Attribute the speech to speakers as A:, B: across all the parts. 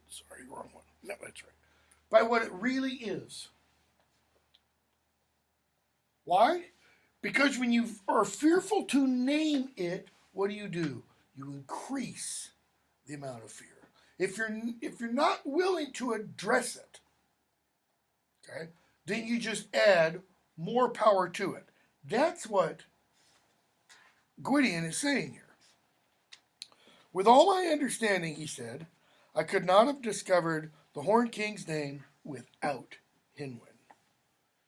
A: Sorry, wrong one. No, that's right. By what it really is. Why? Because when you are fearful to name it, what do? You increase the amount of fear. If you're not willing to address it, okay, then you just add more power to it. That's what Gwydion is saying here. With all my understanding, he said, I could not have discovered the Horned King's name without Hinwen.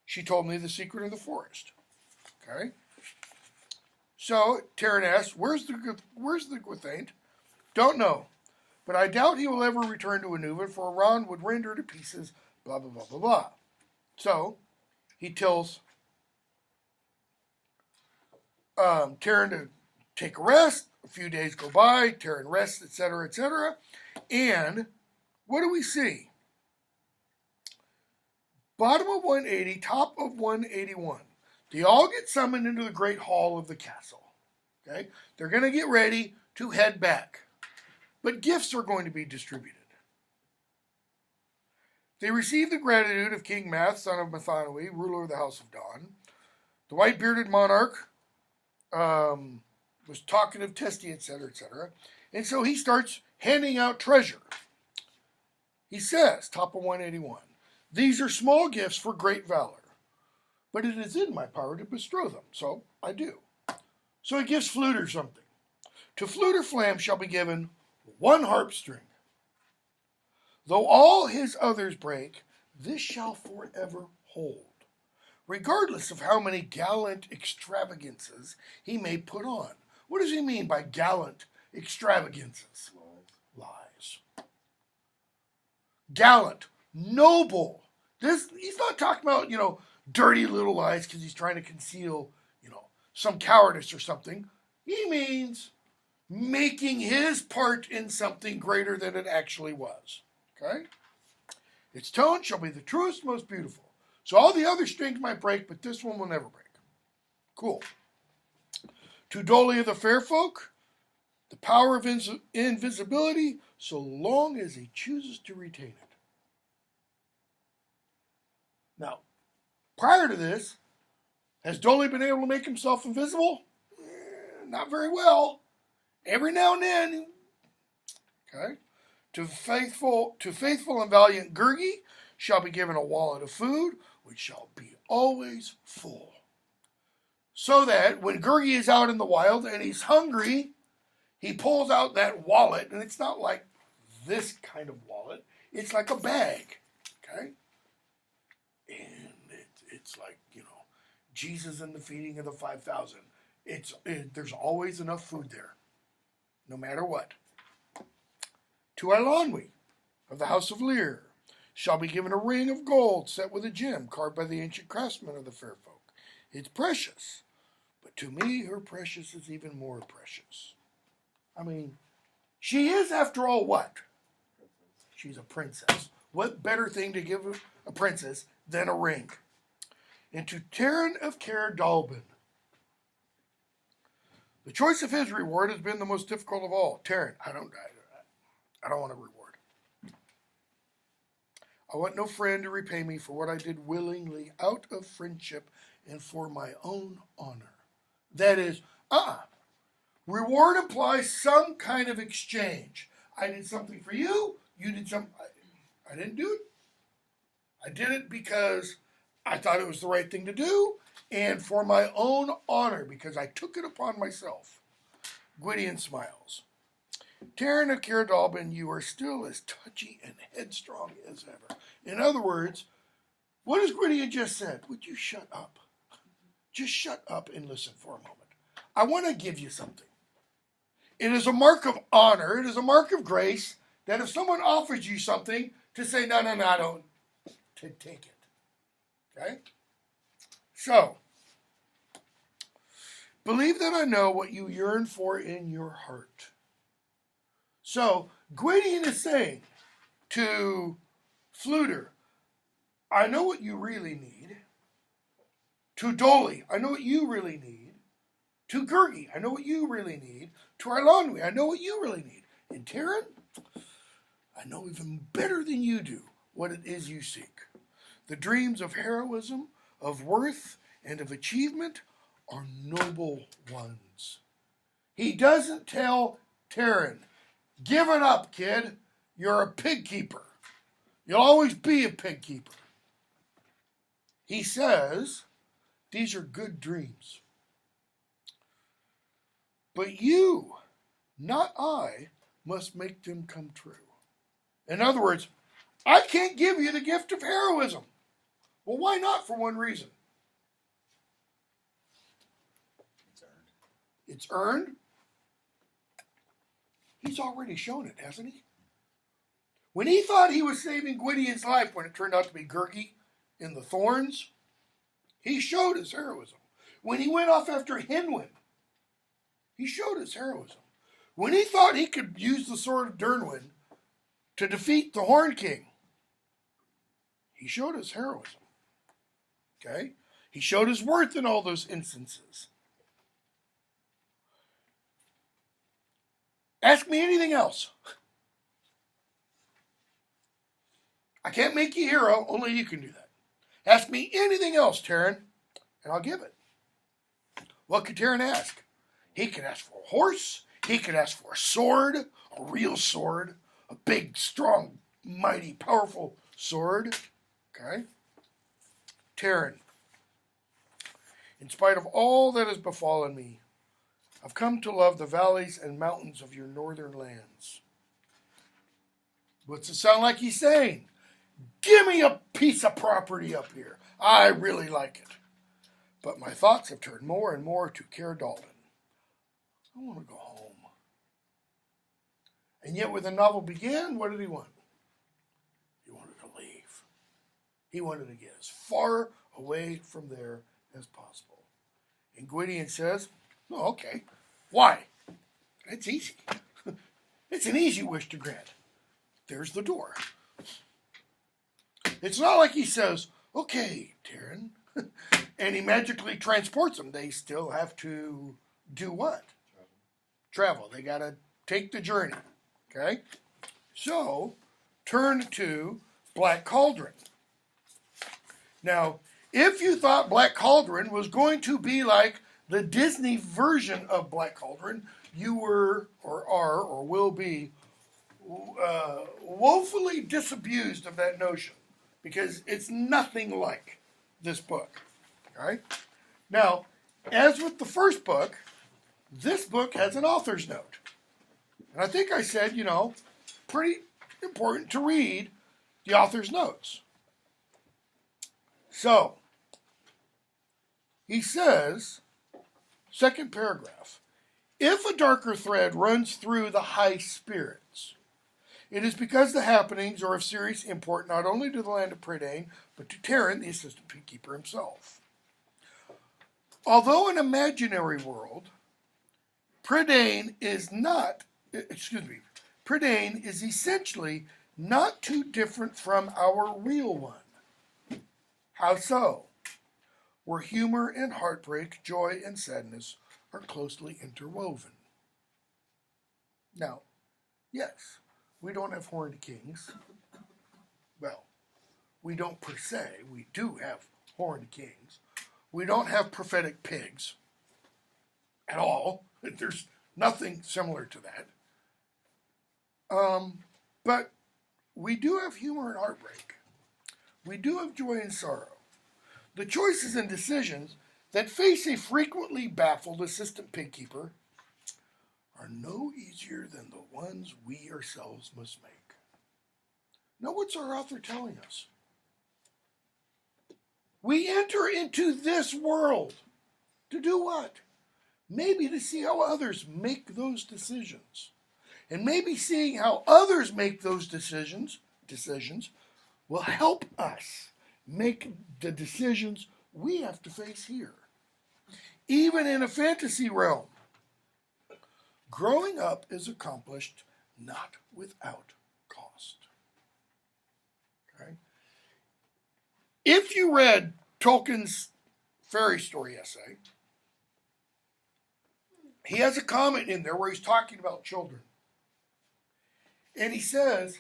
A: She told me the secret of the forest. Okay? So, Taran asks, where's the Gwythaint? Don't know. But I doubt he will ever return to Anuva, for Iran would rend her to pieces, blah, blah, blah, blah, blah. So, he tells Taran to take a rest. A few days go by, Taran rests, etc., etc. And what do we see? Bottom of 180, top of 181. They all get summoned into the great hall of the castle. Okay? They're going to get ready to head back. But gifts are going to be distributed. They receive the gratitude of King Math, son of Mathanui, ruler of the House of Dawn. The white-bearded monarch was talkative, testy, etc., etc. And so he starts handing out treasure. He says, top of 181, these are small gifts for great valor, but it is in my power to bestow them, so I do. So he gives Fluter something. To Fluter Flam shall be given 1 harp string. Though all his others break, this shall forever hold, regardless of how many gallant extravagances he may put on. What does he mean by gallant extravagances? Lies. Gallant, noble. He's not talking about, dirty little lies because he's trying to conceal, some cowardice or something. He means making his part in something greater than it actually was. Okay? Its tone shall be the truest, most beautiful. So all the other strings might break, but this one will never break. Cool. To Dolly of the Fair Folk, the power of invisibility, so long as he chooses to retain it. Now, prior to this, has Dolly been able to make himself invisible? Not very well. Every now and then. Okay. To faithful and valiant Gurgi shall be given a wallet of food, which shall be always full. So that when Gurgi is out in the wild and he's hungry, he pulls out that wallet, and it's not like this kind of wallet. It's like a bag. Okay? And it's like, Jesus and the feeding of the 5,000. There's always enough food there, no matter what. To Eilonwy of the house of Lear shall be given a ring of gold set with a gem carved by the ancient craftsmen of the fair folk. It's precious, but to me her precious is even more precious. I mean, she is, after all, what? She's a princess. What better thing to give a princess than a ring? And to Taran of Caer Dallben. The choice of his reward has been the most difficult of all. Taran, I don't want a reward. I want no friend to repay me for what I did willingly out of friendship and for my own honor. That is, reward implies some kind of exchange. I did something for you, you did something. I didn't do it. I did it because I thought it was the right thing to do, and for my own honor, because I took it upon myself. Gwydion smiles. Taran of Caer Dallben, you are still as touchy and headstrong as ever. In other words, what has Gwydion just said? Would you shut up? Just shut up and listen for a moment. I want to give you something. It is a mark of honor, it is a mark of grace, that if someone offers you something, to say, no, I don't, to take it. Okay? So, believe that I know what you yearn for in your heart. So, Gwydion is saying to Fluter, I know what you really need. To Dolly, I know what you really need. To Gurgi, I know what you really need. To Eilonwy, I know what you really need. And Taran, I know even better than you do what it is you seek. The dreams of heroism, of worth, and of achievement are noble ones. He doesn't tell Terran, give it up, kid. You're a pig keeper. You'll always be a pig keeper. He says, these are good dreams. But you, not I, must make them come true. In other words, I can't give you the gift of heroism. Well, why not? For one reason.
B: It's earned.
A: It's earned. He's already shown it, hasn't he? When he thought he was saving Gwydion's life when it turned out to be Gurgi in the thorns, he showed his heroism. When he went off after Hinwin, he showed his heroism. When he thought he could use the sword of Dernwin to defeat the Horn King, he showed his heroism. Okay? He showed his worth in all those instances. Ask me anything else. I can't make you a hero, only you can do that. Ask me anything else, Terran, and I'll give it. What could Terran ask? He could ask for a horse. He could ask for a sword, a real sword, a big, strong, mighty, powerful sword. Okay? Terran, in spite of all that has befallen me, I've come to love the valleys and mountains of your northern lands. What's it sound like he's saying? Give me a piece of property up here. I really like it. But my thoughts have turned more and more to Caer Dalton. I want to go home. And yet when the novel began, what did he want? He wanted to leave. He wanted to get as far away from there as possible. And Gwydion says, oh, okay. Why? It's easy. It's an easy wish to grant. There's the door. It's not like he says, okay, Terran, and he magically transports them. They still have to do what? Travel. They got to take the journey. Okay? So, turn to Black Cauldron. Now, if you thought Black Cauldron was going to be like the Disney version of Black Cauldron, you were, or are, or will be woefully disabused of that notion, because it's nothing like this book. All right? Now, as with the first book, this book has an author's note. And I think I said, pretty important to read the author's notes. So, he says, second paragraph, if a darker thread runs through the high spirits, it is because the happenings are of serious import not only to the land of Prydain, but to Terran, the assistant peacekeeper himself. Although an imaginary world, Prydain is essentially not too different from our real one. How so? Where humor and heartbreak, joy and sadness are closely interwoven. Now, yes, we don't have horned kings. Well, we don't per se. We do have horned kings. We don't have prophetic pigs at all. There's nothing similar to that. But we do have humor and heartbreak. We do have joy and sorrow. The choices and decisions that face a frequently baffled assistant pigkeeper are no easier than the ones we ourselves must make. Now, what's our author telling us? We enter into this world to do what? Maybe to see how others make those decisions. And maybe seeing how others make those decisions will help us make the decisions we have to face here. Even in a fantasy realm, growing up is accomplished not without cost. Okay? If you read Tolkien's fairy story essay, he has a comment in there where he's talking about children. And he says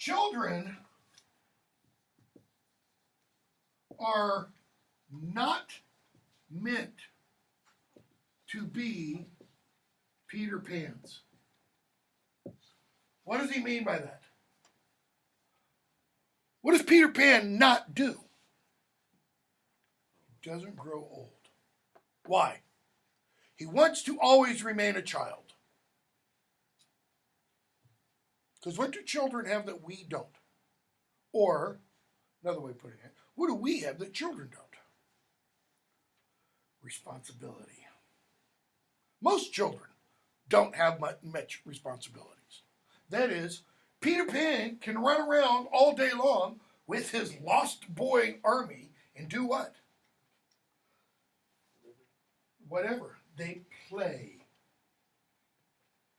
A: children are not meant to be Peter Pans. What does he mean by that? What does Peter Pan not do? He doesn't grow old. Why? He wants to always remain a child. Because what do children have that we don't? Or, another way of putting it, what do we have that children don't? Responsibility. Most children don't have much responsibilities. That is, Peter Pan can run around all day long with his lost boy army and do what? Whatever. They play.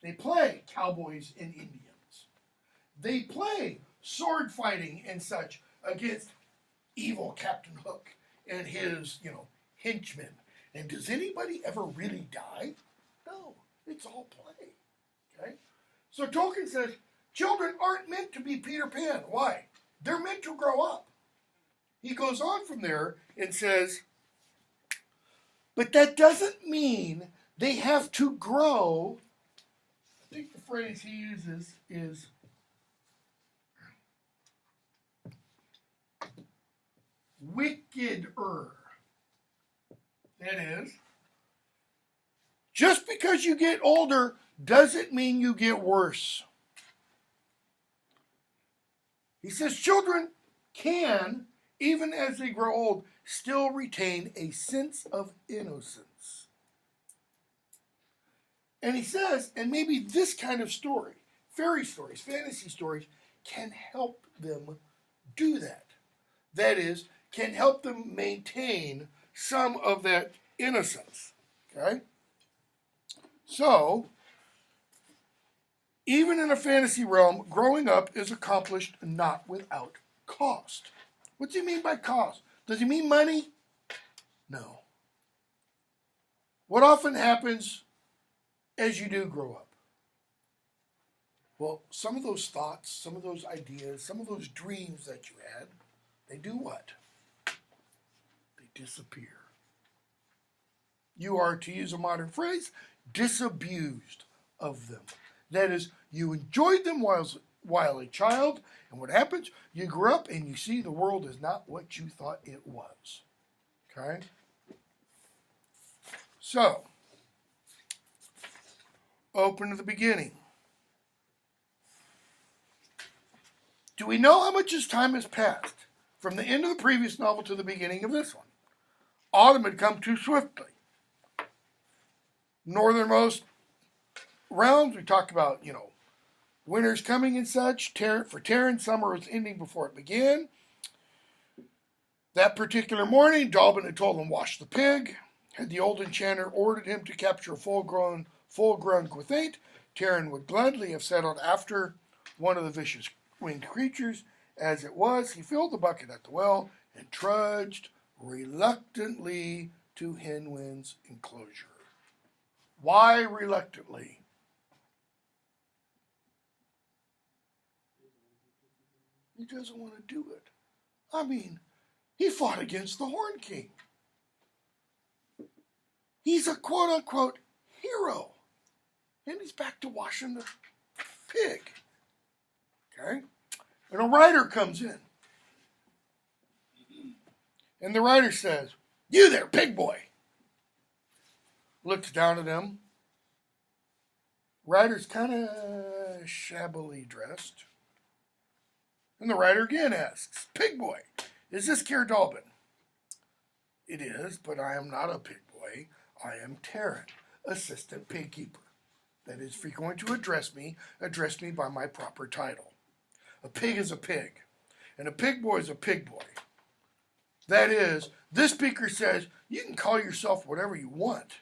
A: They play cowboys and Indians. They play sword fighting and such against evil Captain Hook and his, henchmen. And does anybody ever really die? No. It's all play. Okay? So Tolkien says, children aren't meant to be Peter Pan. Why? They're meant to grow up. He goes on from there and says, but that doesn't mean they have to grow. I think the phrase he uses is wickeder. That is, just because you get older doesn't mean you get worse. He says children can, even as they grow old, still retain a sense of innocence. And he says, and maybe this kind of story, fairy stories, fantasy stories, can help them do that. That is, can help them maintain some of that innocence. Okay? So, even in a fantasy realm, growing up is accomplished not without cost. What does he mean by cost? Does he mean money? No. What often happens as you do grow up? Well, some of those thoughts, some of those ideas, some of those dreams that you had, they do what? They disappear. You are, to use a modern phrase, disabused of them. That is, you enjoyed them while a child, and what happens? You grow up and you see the world is not what you thought it was. Okay? So, open to the beginning. Do we know how much time has passed from the end of the previous novel to the beginning of this one? Autumn had come too swiftly. Northernmost realms, we talked about, winter's coming and such. For Terran, summer was ending before it began. That particular morning, Dalbin had told him, wash the pig. Had the old enchanter ordered him to capture a full-grown Gwythaint, Terran would gladly have settled after one of the vicious winged creatures. As it was, he filled the bucket at the well and trudged reluctantly to Henwin's enclosure. Why reluctantly? He doesn't want to do it. I mean, he fought against the Horn King. He's a quote-unquote hero. And he's back to washing the pig. Okay? And a rider comes in. And the rider says, you there, pig boy. Looks down at him. Rider's kind of shabbily dressed. And the rider again asks, pig boy, is this Keir Dalbin? It is, but I am not a pig boy. I am Terran, assistant pig keeper. That is, if you're going to address me by my proper title. A pig is a pig, and a pig boy is a pig boy. That is, this speaker says, you can call yourself whatever you want,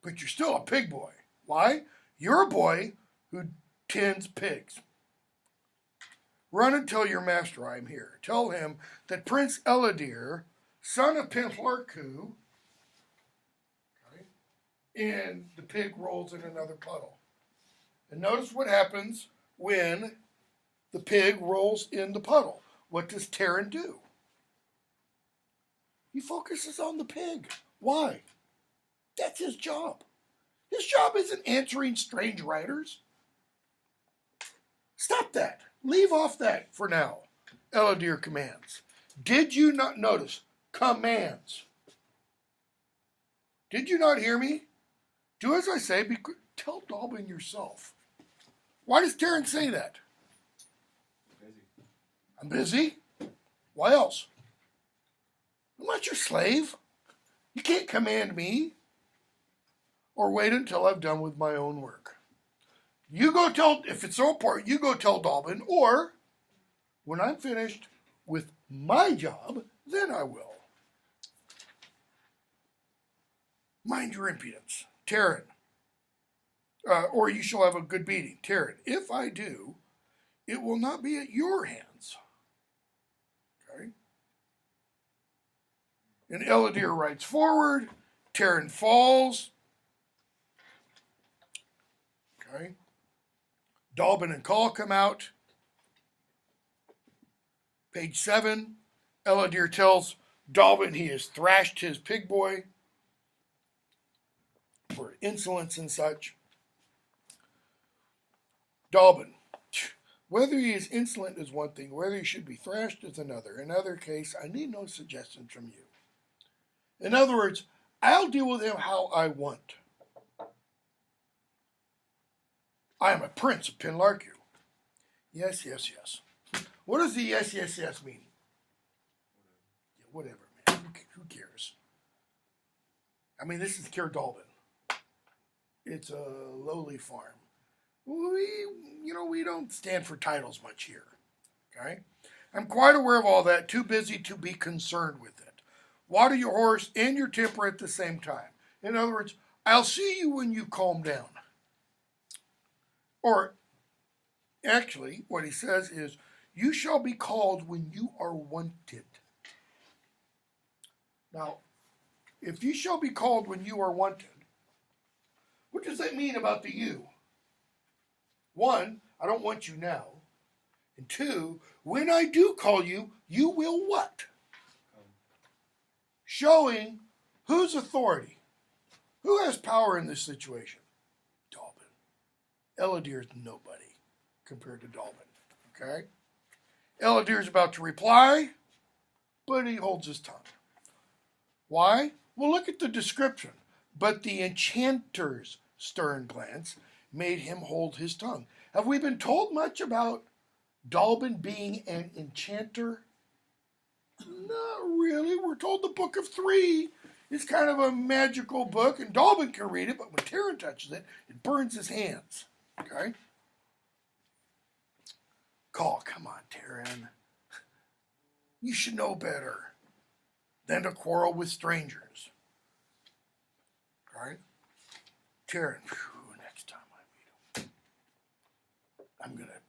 A: but you're still a pig boy. Why? You're a boy who tends pigs. Run and tell your master I am here. Tell him that Prince Eladir, son of Penhlarku, and the pig rolls in another puddle. And notice what happens when The pig rolls in the puddle. What does Terran do? He focuses on the pig. Why? That's his job. His job isn't answering strange writers. Stop that. Leave off that for now. Eladir commands. Did you not notice? Commands. Did you not hear me? Do as I say. Tell Dalbin yourself. Why does Terran say that? I'm busy. Why else? I'm not your slave. You can't command me. Or wait until I've done with my own work. You go tell, if it's so important, you go tell Dalbin, or when I'm finished with my job, then I will. Mind your impudence, Terran. Or you shall have a good beating, Terran. If I do, it will not be at your hands. Okay? And Eladir rides forward. Terran falls. Okay? Dalbin and Call come out. Page 7. Eladir tells Dalbin he has thrashed his pig boy for insolence and such. Dalbin, whether he is insolent is one thing, whether he should be thrashed is another. In either case, I need no suggestions from you. In other words, I'll deal with him how I want. I am a prince of Pinlarku. Yes, yes, yes. What does the yes, yes, yes mean? Yeah, whatever, man. Who cares? I mean, this is Caer Dalbin. It's a lowly farm. We don't stand for titles much here. Okay? I'm quite aware of all that, too busy to be concerned with it. Water your horse and your temper at the same time. In other words, I'll see you when you calm down. Or, actually, what he says is, you shall be called when you are wanted. Now, if you shall be called when you are wanted, what does that mean about the you? One, I don't want you now. And two, when I do call you, you will what? Showing whose authority. Who has power in this situation? Dalbin. Eladir's nobody compared to Dalbin. Okay? Eladir's about to reply, but he holds his tongue. Why? Well, look at the description. But the enchanter's stern glance made him hold his tongue. Have we been told much about Dalbin being an enchanter? Not really. We're told the Book of Three is kind of a magical book, and Dalbin can read it, but when Terran touches it, it burns his hands. Okay? Come on, Terran. You should know better than to quarrel with strangers. All right? Terran, next time I meet him, I'm going to...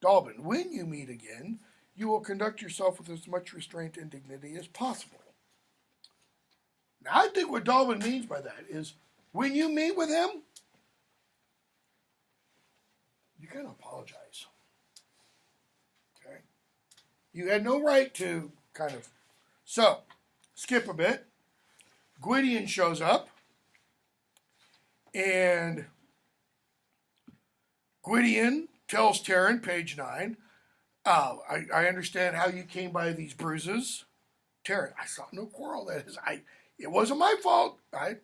A: Dalbin, when you meet again, you will conduct yourself with as much restraint and dignity as possible. Now, I think what Dalbin means by that is, when you meet with him, you got to apologize. Okay? You had no right to kind of... So, skip a bit. Gwydion shows up, and Gwydion tells Terran, page 9, I understand how you came by these bruises. Terran, I saw no quarrel. That is, it wasn't my fault, right?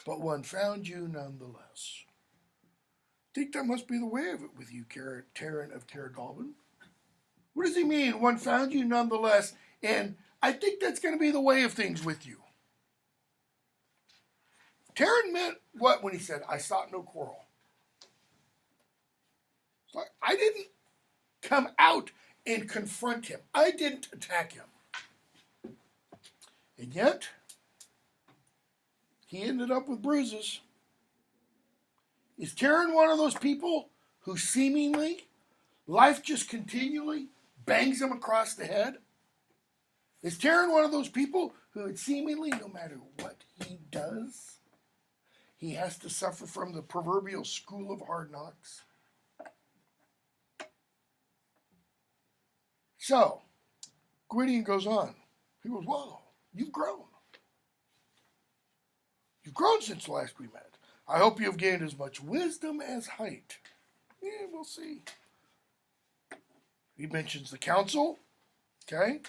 A: But one found you nonetheless. I think that must be the way of it with you, Terran of Caer Dalbin. What does he mean? One found you nonetheless, and I think that's going to be the way of things with you. Terran meant what when he said, I sought no quarrel? It's like, I didn't come out and confront him. I didn't attack him. And yet, he ended up with bruises. Is Terran one of those people who seemingly life just continually bangs him across the head? Is Terran one of those people who it seemingly, no matter what he does, he has to suffer from the proverbial school of hard knocks? So, Gwydion goes on. He goes, "Whoa, you've grown. You've grown since the last we met. I hope you have gained as much wisdom as height." Yeah, we'll see. He mentions the council. Okay.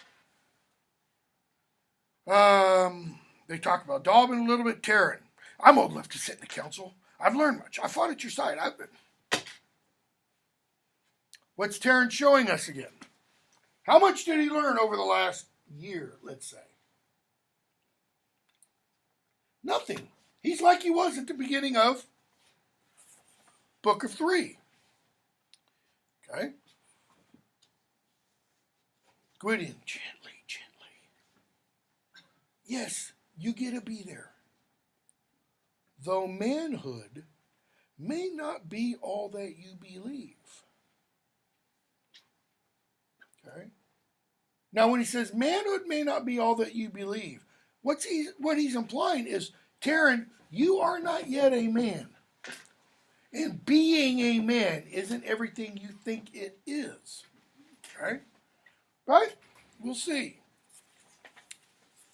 A: They talk about Dalbin a little bit. Terran. "I'm old enough to sit in the council. I've learned much. I fought at your side. I've been." What's Terran showing us again? How much did he learn over the last year, let's say? Nothing. He's like he was at the beginning of Book of 3. Okay? Gwydion, gently, gently. "Yes, you get to be there. Though manhood may not be all that you believe." Okay? Now, when he says manhood may not be all that you believe, what he's implying is, Terran, you are not yet a man. And being a man isn't everything you think it is. Okay? Right? We'll see.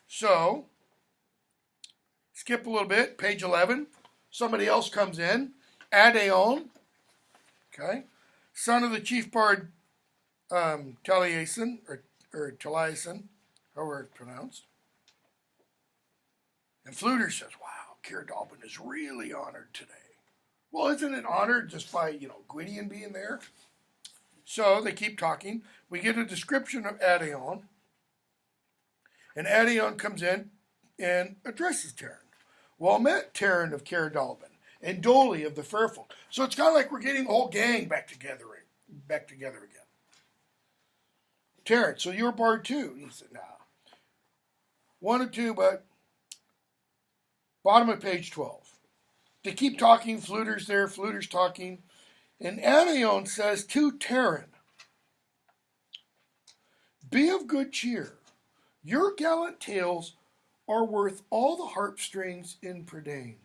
A: So, skip a little bit, page 11. Somebody else comes in. Adaon, okay, son of the chief bard Taliesin, or Taliesin, however it's pronounced. And Fluter says, "Wow, Keir Dalbin is really honored today." Well, isn't it honored just by, Gwydion being there? So they keep talking. We get a description of Adaon. And Adaon comes in and addresses Terran. "Well met, Terran of Keir Dalbin, and Dolly of the Fairfolk." So it's kind of like we're getting the whole gang back together again. "Terran, so you're bard too?" He said, "Nah. One or two, but..." Bottom of page 12. They keep talking. Fluter's there. Fluter's talking. And Adaon says to Terran, "Be of good cheer. Your gallant tales are worth all the harp strings in Prydain.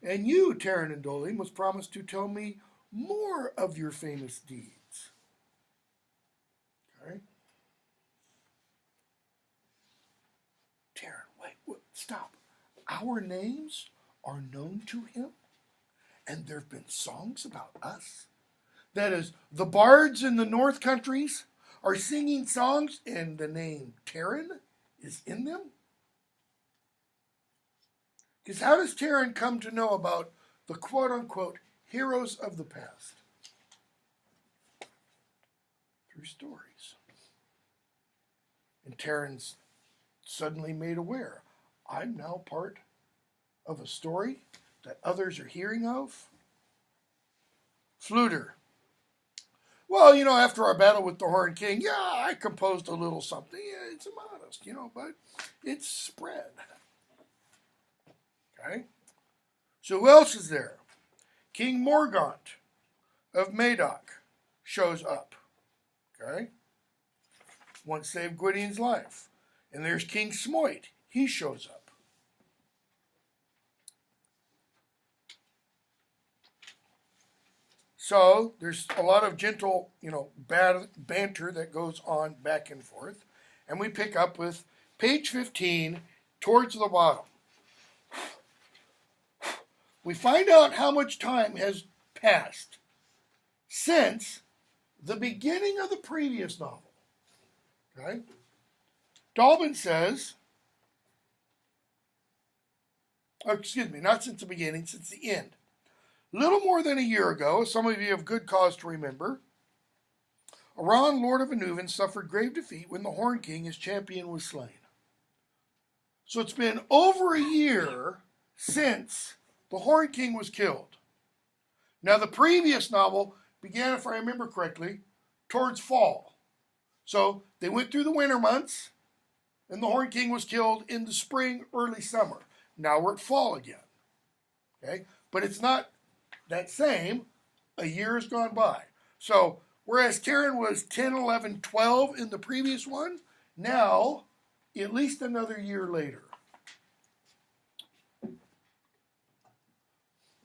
A: And you, Terran and Dolly, must promise to tell me more of your famous deeds." Okay? Terran, wait, stop. "Our names are known to him, and there have been songs about us. That is, the bards in the North countries are singing songs, and the name Terran is in them?" Because how does Terran come to know about the quote-unquote heroes of the past? Through stories. And Terran's suddenly made aware, I'm now part of a story that others are hearing of. Fluter. "Well, after our battle with the Horned King, yeah, I composed a little something. Yeah, it's modest, but it's spread." Okay? So who else is there? King Morgaunt of Madoc shows up. Okay? Once saved Gwydion's life. And there's King Smoit. He shows up. So there's a lot of gentle, banter that goes on back and forth. And we pick up with page 15 towards the bottom. We find out how much time has passed since the beginning of the previous novel. Okay? Dalbin says, not since the beginning, since the end. "Little more than a year ago, as some of you have good cause to remember, Aran, Lord of Anuvan, suffered grave defeat when the Horned King, his champion, was slain." So it's been over a year since the Horned King was killed. Now, the previous novel began, if I remember correctly, towards fall. So they went through the winter months, and the Horned King was killed in the spring, early summer. Now we're at fall again. Okay? But it's not that same. A year has gone by. So whereas Terran was 10, 11, 12 in the previous one, now at least another year later.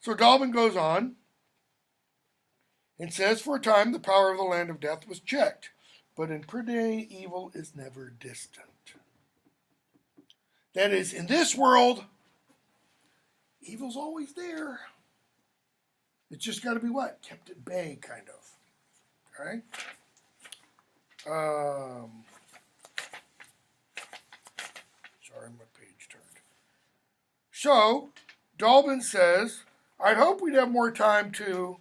A: So Dalbin goes on and says, "For a time the power of the land of death was checked, but in Priday, evil is never distant. That is, in this world, evil's always there. It's just got to be what? Kept at bay, kind of. Okay? Sorry, my page turned. So, Dolben says, I'd hope we'd have more time to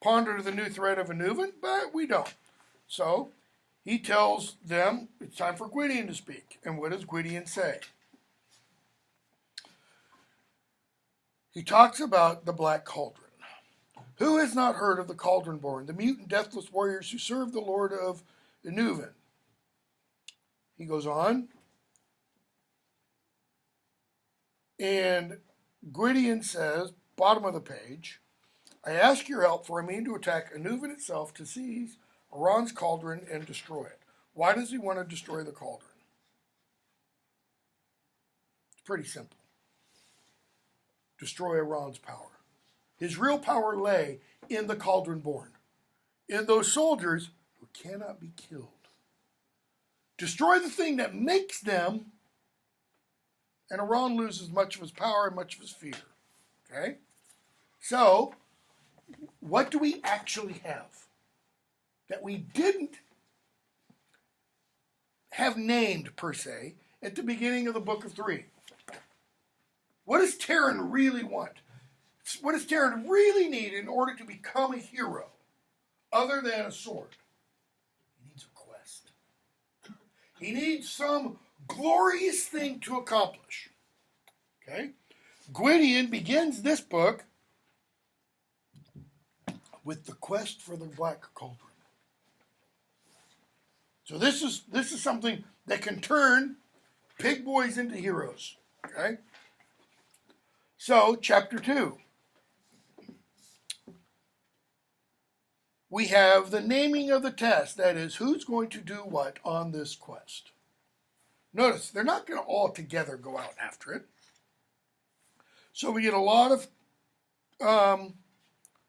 A: ponder the new threat of Anuvan, but we don't. So, he tells them it's time for Gwydion to speak. And what does Gwydion say? He talks about the Black Cauldron. Who has not heard of the Cauldron born, the mutant deathless warriors who serve the Lord of Anuvan? He goes on, and Gwydion says, bottom of the page, I ask your help, for I mean to attack Anuvan itself to seize Iran's cauldron and destroy it. Why does he want to destroy the cauldron? It's pretty simple. Destroy Iran's power. His real power lay in the Cauldron born, in those soldiers who cannot be killed. Destroy the thing that makes them, and Iran loses much of his power and much of his fear. Okay? So, what do we actually have that we didn't have named, per se, at the beginning of the Book of 3? What does Terran really want? What does Terran really need in order to become a hero, other than a sword? He needs a quest. He needs some glorious thing to accomplish. Okay? Gwydion begins this book with the quest for the Black Cauldron. So this is something that can turn pig boys into heroes. Okay? So, chapter 2. We have the naming of the test. That is, who's going to do what on this quest. Notice, they're not going to all together go out after it. So we get a lot of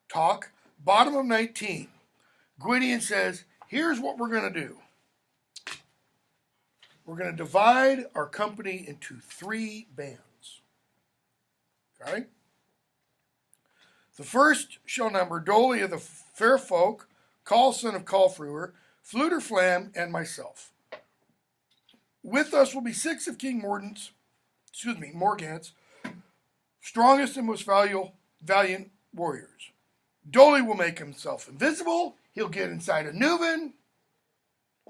A: talk. Bottom of 19. Gwydion says, here's what we're going to do. We're going to divide our company into 3 bands. Okay? The first shall number Dolly of the Fair Folk, Call son of Calfrewer, Fluter Flam, and myself. With us will be 6 of King Morgant's strongest and most valiant warriors. Dolly will make himself invisible. He'll get inside Anuvan.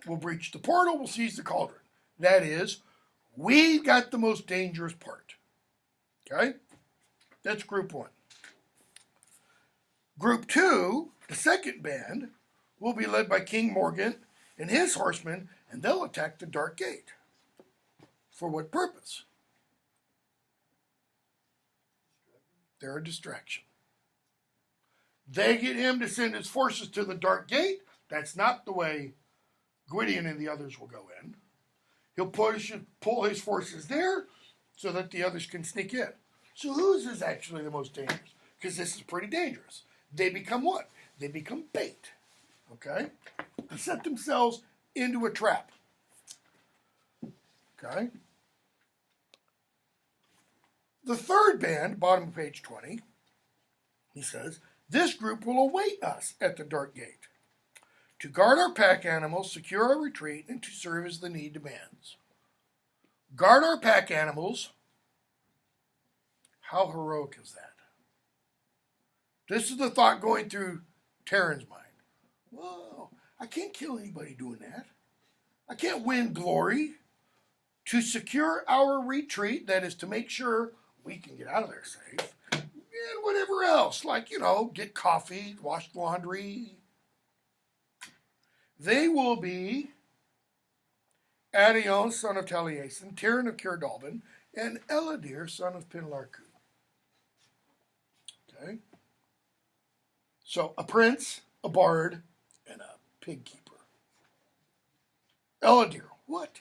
A: We'll breach the portal. We'll seize the cauldron. That is, we got the most dangerous part. Okay? That's group 1. Group 2, the second band, will be led by King Morgant and his horsemen, and they'll attack the Dark Gate. For what purpose? They're a distraction. They get him to send his forces to the Dark Gate. That's not the way Gwydion and the others will go in. He'll pull his forces there so that the others can sneak in. So whose is actually the most dangerous? Because this is pretty dangerous. They become what? They become bait. Okay? They set themselves into a trap. Okay? The third band, bottom of page 20, he says, this group will await us at the Dark Gate to guard our pack animals, secure our retreat, and to serve as the need demands. Guard our pack animals. How heroic is that? This is the thought going through Terran's mind. Whoa, I can't kill anybody doing that. I can't win glory. To secure our retreat, that is to make sure we can get out of there safe, and whatever else, like, get coffee, wash the laundry. They will be Adion, son of Taliesin, Tyrion of Cerdalban, and Eladir, son of Pinlarku. Okay? So, a prince, a bard, and a pig keeper. Eladir, what?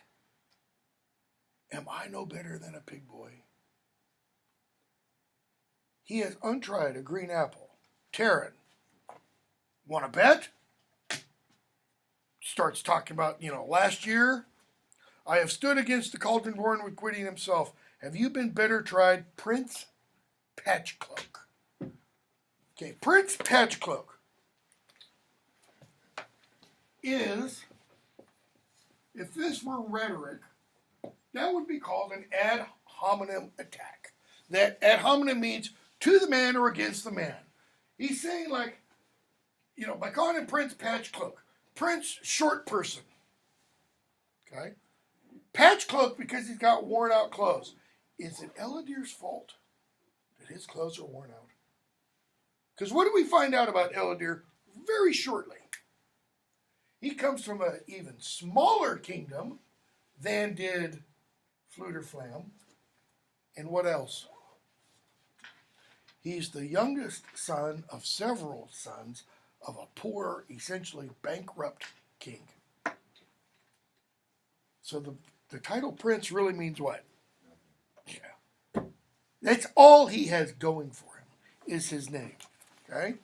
A: Am I no better than a pig boy? He has untried a green apple. Terran, want to bet? starts talking about, last year I have stood against the Cauldron born with Gwydion himself. Have you been better tried, Prince Patchcloak? Okay, Prince Patchcloak is, if this were rhetoric, that would be called an ad hominem attack. That ad hominem means to the man or against the man. He's saying like, by calling him Prince Patchcloak, Prince short person. Okay? Patchcloak because he's got worn out clothes. Is it Eladir's fault that his clothes are worn out? Because what do we find out about Eladir very shortly? He comes from an even smaller kingdom than did Fluterflam. And what else? He's the youngest son of several sons of a poor, essentially bankrupt king. So the title Prince really means what? Yeah. That's all he has going for him, is his name. Okay?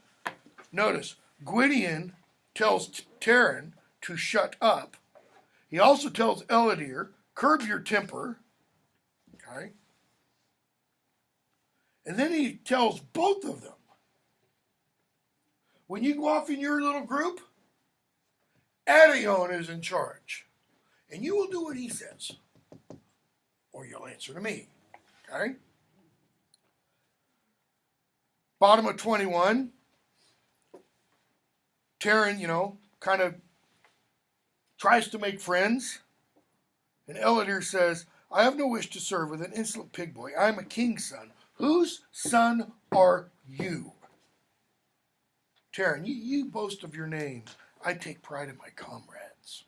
A: Notice, Gwydion tells Terran to shut up. He also tells Eladir, curb your temper. Okay? And then he tells both of them, when you go off in your little group, Adaon is in charge. And you will do what he says. Or you'll answer to me. Okay? Bottom of 21. Terran, kind of tries to make friends. And Eladir says, I have no wish to serve with an insolent pig boy. I am a king's son. Whose son are you? Terran, you boast of your name. I take pride in my comrades.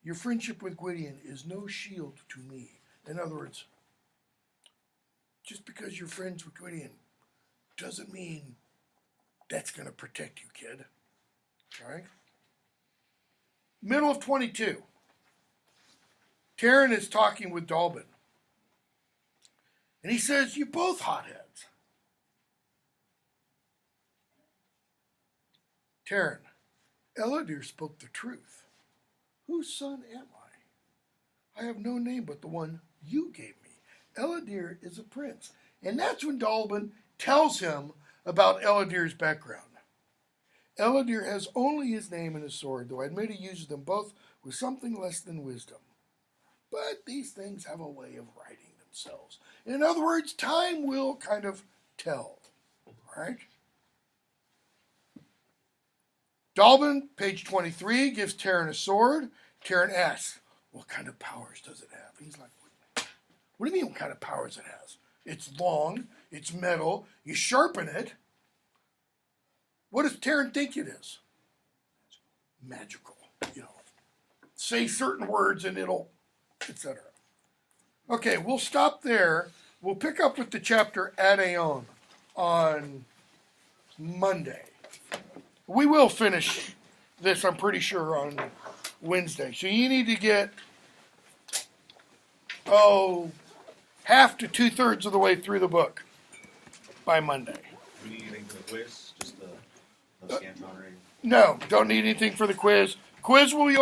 A: Your friendship with Gwydion is no shield to me. In other words, just because you're friends with Gwydion doesn't mean that's going to protect you, kid. All right? Middle of 22. Terran is talking with Dalbin. And he says, you both hotheads. Terran, Eladir spoke the truth. Whose son am I? I have no name but the one you gave me. Eladir is a prince. And that's when Dalbin tells him about Eladir's background. Eladir has only his name and his sword, though I admit he uses them both with something less than wisdom. But these things have a way of righting themselves. In other words, time will kind of tell. All right? Dalbin, page 23, gives Terran a sword. Terran asks, what kind of powers does it have? He's like, what do you mean what kind of powers it has? It's long, it's metal, you sharpen it. What does Terran think it is? Magical. Say certain words and it'll, etc. Okay, we'll stop there. We'll pick up with the chapter Adaon on Monday. We will finish this, I'm pretty sure, on Wednesday. So you need to get, half to 2/3 of the way through the book by Monday.
B: Do you need anything for the quiz? Just the scantron rating?
A: No, don't need anything for the quiz. Quiz will be